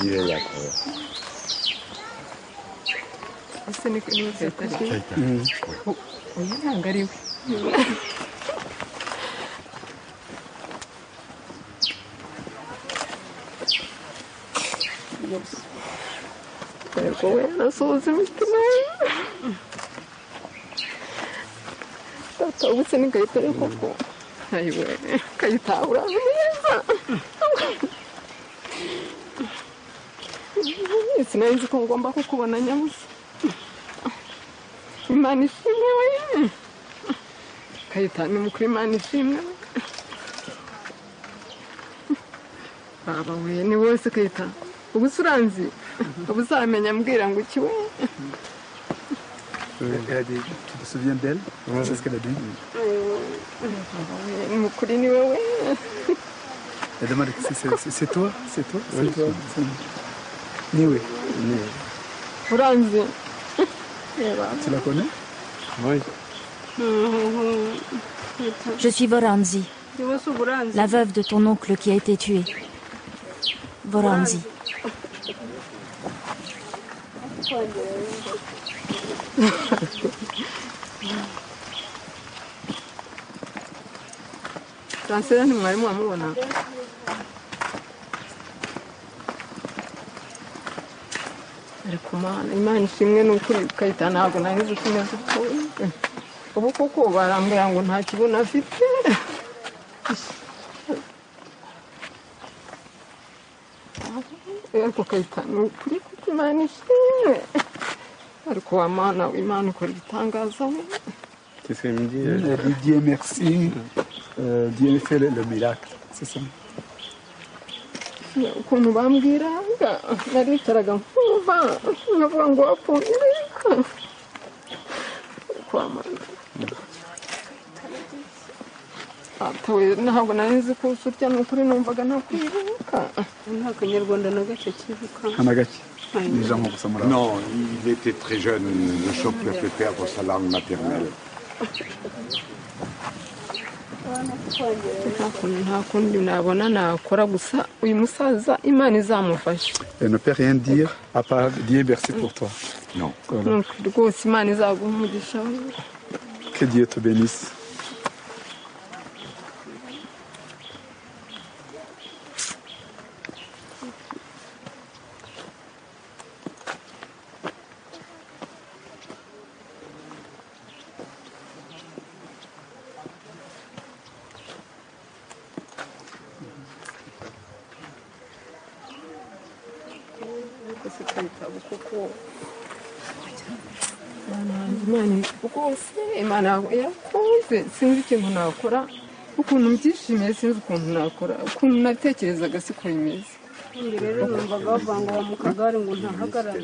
Il est là. Sinzi ko ngomba kukubona nyamusa Imana ishimwe we Kayita ni mukuri Imana ishimwe Baba we ni wese Kayita ubusuranzi ubuzamenya mbwira ngo iki we Elle a dit, tu te souviens d'elle? C'est ce qu'elle a dit. Ni mukuri ni wewe Elle demande c'est toi? C'est toi? C'est toi? Ni oui. Buranzi Tu la connais? Oui. Je suis Voranzi, la veuve de ton oncle qui a été tué. Voranzi. Transera ni mwarimu wamubona ariko Imana ishimwe n'ukuri Kayita ntabwo nahize kumeze ubu koko barambwira ngo nta kibuno afite ariko Kayita ni ukuri kuko Imana ishimwe ariko wa Mana Imana ikora ibitangaza we Qu'est-ce qu'elle me dit? Elle dit Dieu merci, Dieu fait le miracle, c'est ça. ukuntu bambwiraga naricaraga nkumva nkavuga ngo wapfuye kwa Mana atawe ntabwo nari nzi ko usurya ni ukuri numvaga ntakwibuka nta kanyarwanda na gace kibuka Hana gake. Les gens vont s'en Non, il était très jeune. Le choc lui a fait perdre sa langue maternelle. nta kundi nabona nakora gusa uyu musaza Imana izamufasha Elle ne peut rien dire à part Dieu merci pour toi. Non. Voilà. rwose Imana izaguha umugisha Que Dieu te bénisse. Imana yakunze sinzi ikintu nakora ukuntu mbyishimiye sinzi ukuntu nakora ukuntu natekerezaga siko bimeze rero numvaga bavuga ngo wa mu kagare ngo ntahagarare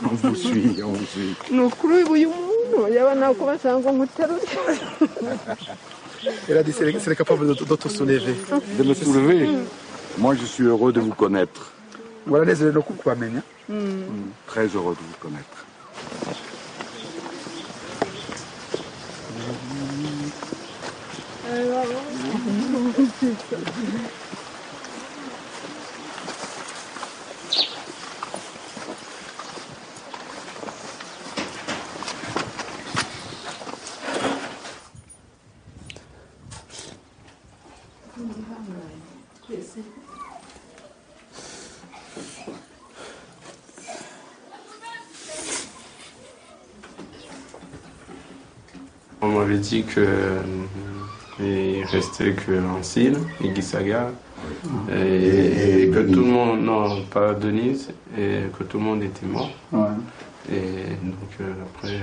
On vous suit, on vous suit. ni ukuri uyu muntu yaba nakubasha ngo nkuterure Elle a dit c'est capable de te soulever. De me soulever. Moi, je suis heureux de vous connaître. Voilà les no kukwamenya. Très heureux de vous connaître. On m'avait dit que il restait qu'un Sil, Igisaga, Et que tout le monde, non, pas Denise, et que tout le monde était mort. Ouais. Et donc après...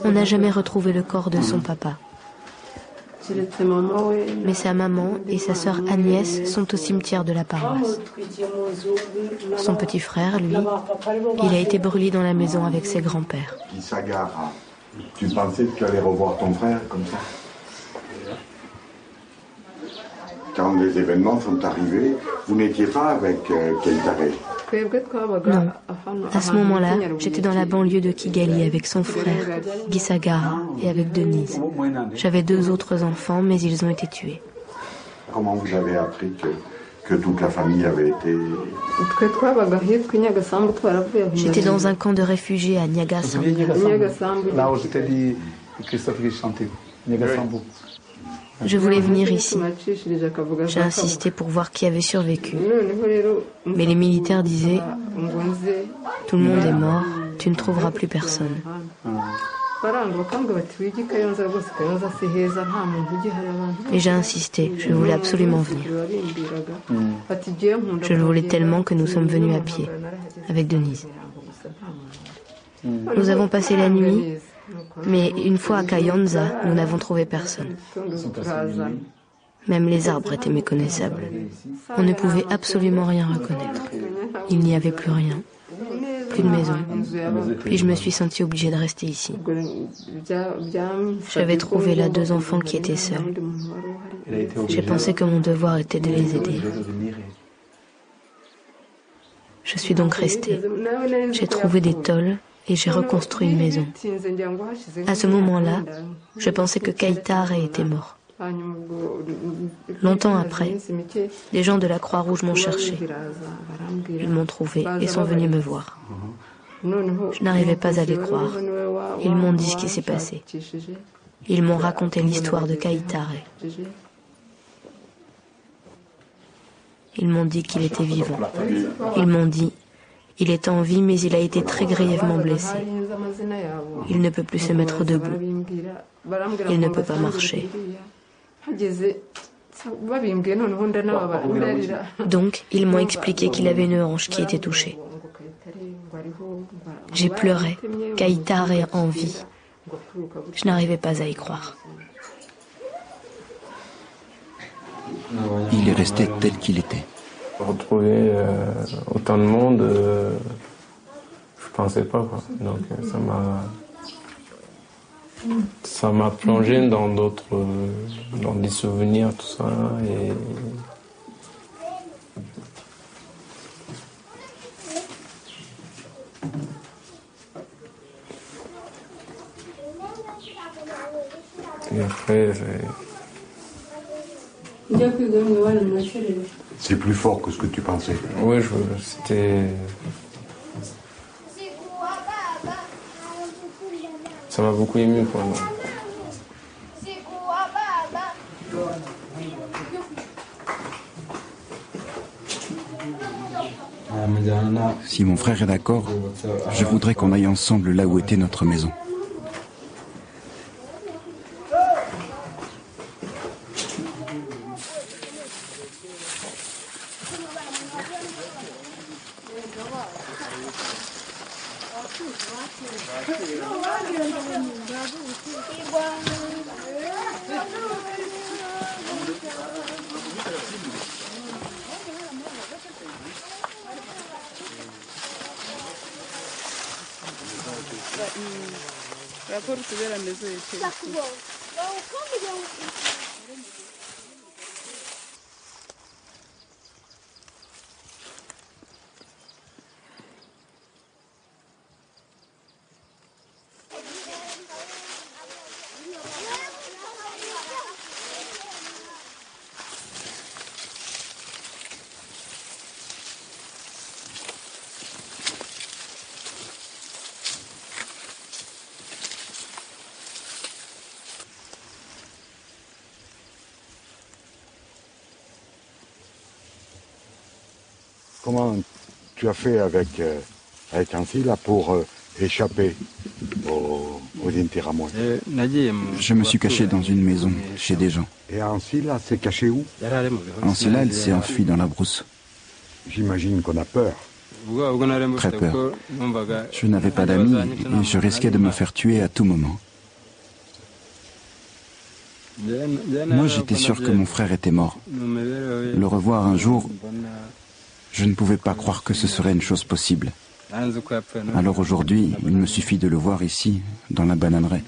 On n'a jamais retrouvé le corps de son papa. Mais sa maman et sa sœur Agnès sont au cimetière de la paroisse. Son petit frère, lui, il a été brûlé dans la maison avec ses grands-pères. Gisagara, tu pensais que tu allais revoir ton frère comme ça? Quand les événements sont arrivés, vous n'étiez pas avec Keïtare? Non. À ce moment-là, j'étais dans la banlieue de Kigali avec son frère, Gisagara, et avec Denise. J'avais 2 autres enfants, mais ils ont été tués. Comment vous avez appris que toute la famille avait été... J'étais dans un camp de réfugiés à Nyagasambu. Là où je t'ai dit, Christophe qui chantait, Nyagasambu. Je voulais venir ici. J'ai insisté pour voir qui avait survécu. Mais les militaires disaient « Tout le monde est mort, tu ne trouveras plus personne. » Et j'ai insisté, je voulais absolument venir. Je le voulais tellement que nous sommes venus à pied, avec Denise. Nous avons passé la nuit, mais une fois à Kayonza, nous n'avons trouvé personne. Même les arbres étaient méconnaissables. On ne pouvait absolument rien reconnaître. Il n'y avait plus rien. Plus de maison. Puis je me suis sentie obligée de rester ici. J'avais trouvé là 2 enfants qui étaient seuls. J'ai pensé que mon devoir était de les aider. Je suis donc restée. J'ai trouvé des tôles et j'ai reconstruit une maison. À ce moment-là, je pensais que Keïtare était mort. Longtemps après, des gens de la Croix-Rouge m'ont cherché. Ils m'ont trouvé et sont venus me voir. Je n'arrivais pas à les croire. Ils m'ont dit ce qui s'est passé. Ils m'ont raconté l'histoire de Keïtare. Ils m'ont dit qu'il était vivant. Ils m'ont dit il est en vie, mais il a été très grièvement blessé. Il ne peut plus se mettre debout. Il ne peut pas marcher. Donc, ils m'ont expliqué qu'il avait une hanche qui était touchée. J'ai pleuré. Keïtare est en vie. Je n'arrivais pas à y croire. Il est resté tel qu'il était. Retrouver autant de monde, je pensais pas, quoi. Donc ça m'a plongé dans dans des souvenirs, tout ça, et après C'est plus fort que ce que tu pensais. oui, c'était... Ça m'a beaucoup ému, quoi. Si mon frère est d'accord, je voudrais qu'on aille ensemble là où était notre maison. Comment tu as fait avec Nancy là pour échapper aux Je me suis caché dans une maison, chez des gens. Et Ancilla s'est caché où? Ancilla, elle s'est enfuie dans la brousse. J'imagine qu'on a peur. Très peur. Je n'avais pas d'amis et je risquais de me faire tuer à tout moment. Moi, j'étais sûr que mon frère était mort. Le revoir un jour, je ne pouvais pas croire que ce serait une chose possible. Alors aujourd'hui, il me suffit de le voir ici, dans la bananeraie.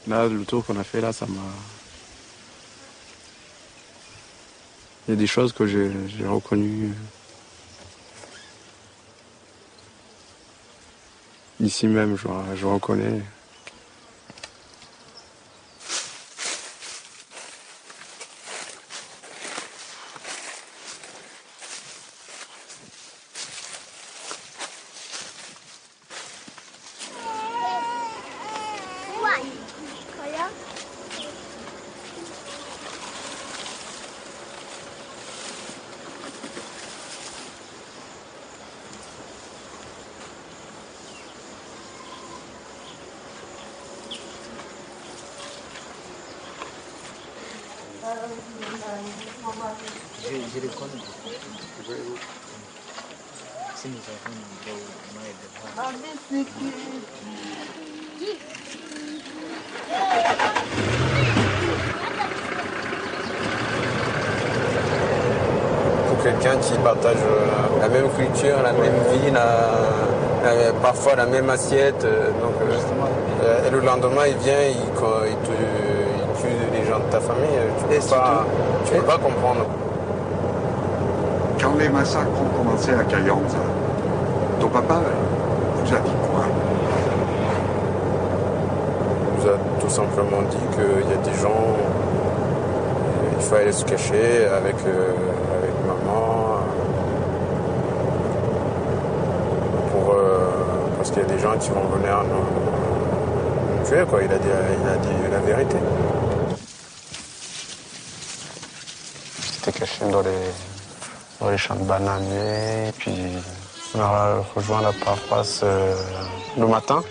Là, le tour qu'on a fait là, ça m'a... Il y a des choses que j'ai reconnues ici même, je reconnais. Pour quelqu'un qui partage la même culture, la même vie, parfois la même assiette, et le lendemain il vient, il tue les gens de ta famille, tu peux pas comprendre. Quand les massacres ont commencé à Kayonza, ton papa vous a dit quoi? Il nous a tout simplement dit qu'il y a des gens, il fallait se cacher avec maman, parce qu'il y a des gens qui vont venir nous tuer, quoi. Il a dit la vérité. J'étais caché dans les champs de bananiers, puis on a rejoint la paroisse le matin.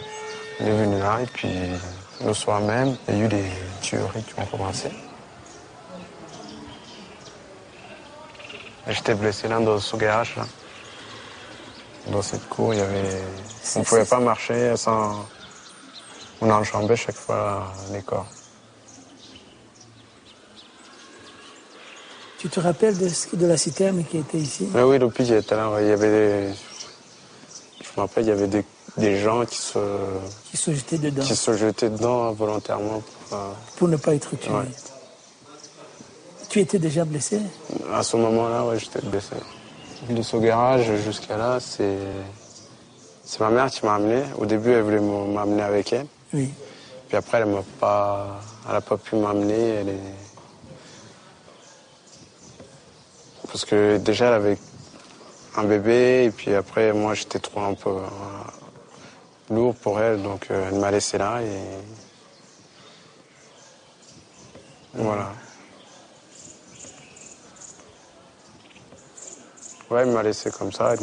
On est venu là, et puis le soir même, il y a eu des tueries qui ont commencé. J'étais blessé là dans ce garage, là. Dans cette cour, il y avait... On ne pouvait pas marcher sans... On enjambait chaque fois les corps. Tu te rappelles de la citerne qui était ici? Oui, depuis qu'il était là, il y avait... Je me rappelle, il y avait des gens qui se jetaient dedans. Qui se jetaient dedans volontairement. Pour ne pas être tué. Ouais. Tu étais déjà blessé? À ce moment-là, oui, j'étais blessé. De ce garage jusqu'à là, c'est ma mère qui m'a amené. Au début, elle voulait m'amener avec elle. Oui. Puis après, elle n'a pas pu m'amener. Parce que déjà, elle avait un bébé, et puis après, moi, j'étais trop un peu lourd pour elle, donc elle m'a laissé là, et voilà. Ouais, elle m'a laissé comme ça, et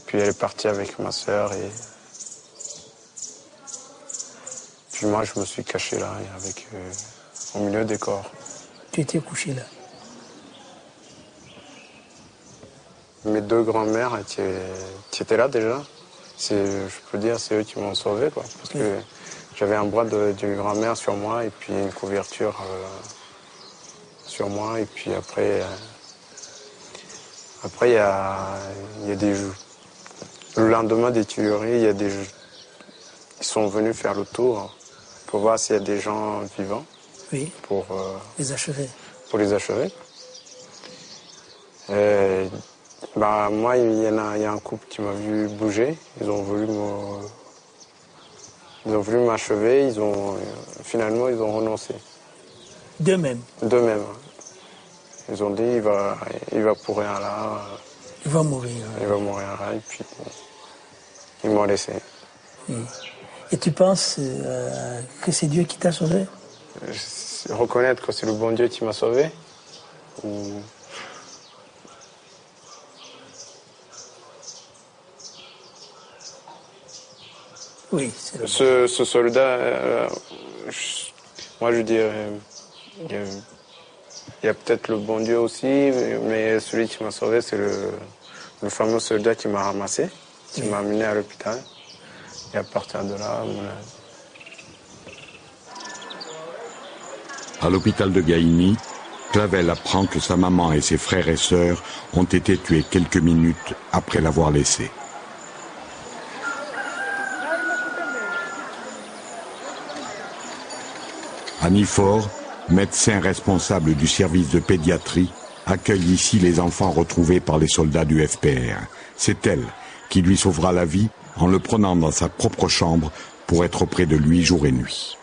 puis elle est partie avec ma sœur, et puis moi, je me suis caché là, au milieu des corps. Tu étais couché là? Mes deux grands-mères qui étaient là déjà, je peux dire, c'est eux qui m'ont sauvé, quoi. Parce que j'avais un bras d'une grand-mère sur moi et puis une couverture sur moi. Et puis après il y a des jours. Le lendemain des tueries, ils sont venus faire le tour pour voir s'il y a des gens vivants. Oui. Pour les achever. Pour les achever. Moi, il y a un couple qui m'a vu bouger. Ils ont voulu m'achever. Finalement, ils ont renoncé. D'eux-mêmes? D'eux-mêmes. Ils ont dit, il va pourrir là. Il va mourir. Il va mourir là, et puis ils m'ont laissé. Et tu penses que c'est Dieu qui t'a sauvé? reconnaître que c'est le bon Dieu qui m'a sauvé. Oui, ce soldat, moi je dirais, il y a peut-être le bon Dieu aussi, mais celui qui m'a sauvé, c'est le fameux soldat qui m'a ramassé, qui m'a amené à l'hôpital. Et à partir de là, À l'hôpital de Gaïni, Clavel apprend que sa maman et ses frères et sœurs ont été tués quelques minutes après l'avoir laissé. Annie Faure, médecin responsable du service de pédiatrie, accueille ici les enfants retrouvés par les soldats du FPR. C'est elle qui lui sauvera la vie en le prenant dans sa propre chambre pour être auprès de lui jour et nuit.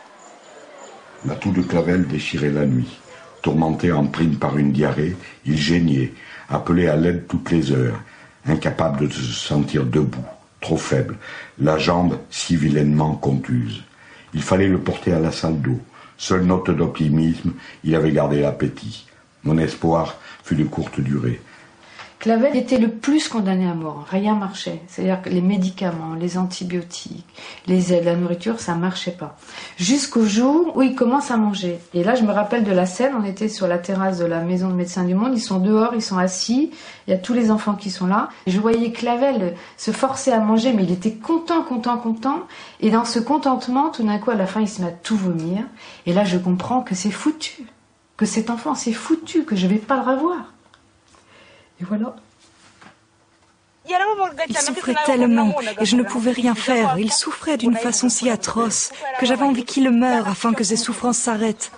La toux de Clavel déchirait la nuit. Tourmenté en prime par une diarrhée, il geignait, appelait à l'aide toutes les heures, incapable de se sentir debout, trop faible, la jambe si vilainement contuse. Il fallait le porter à la salle d'eau. Seule note d'optimisme, il avait gardé l'appétit. Mon espoir fut de courte durée. Clavel était le plus condamné à mort, rien marchait. C'est-à-dire que les médicaments, les antibiotiques, les aides, la nourriture, ça marchait pas. Jusqu'au jour où il commence à manger. Et là, je me rappelle de la scène, on était sur la terrasse de la maison de Médecins du Monde, ils sont dehors, ils sont assis, il y a tous les enfants qui sont là. Je voyais Clavel se forcer à manger, mais il était content. Et dans ce contentement, tout d'un coup, à la fin, il se met à tout vomir. Et là, je comprends que c'est foutu, que cet enfant, c'est foutu, que je vais pas le revoir. Et voilà. Il souffrait tellement et je ne pouvais rien faire. Il souffrait d'une façon si atroce que j'avais envie qu'il meure afin que ses souffrances s'arrêtent.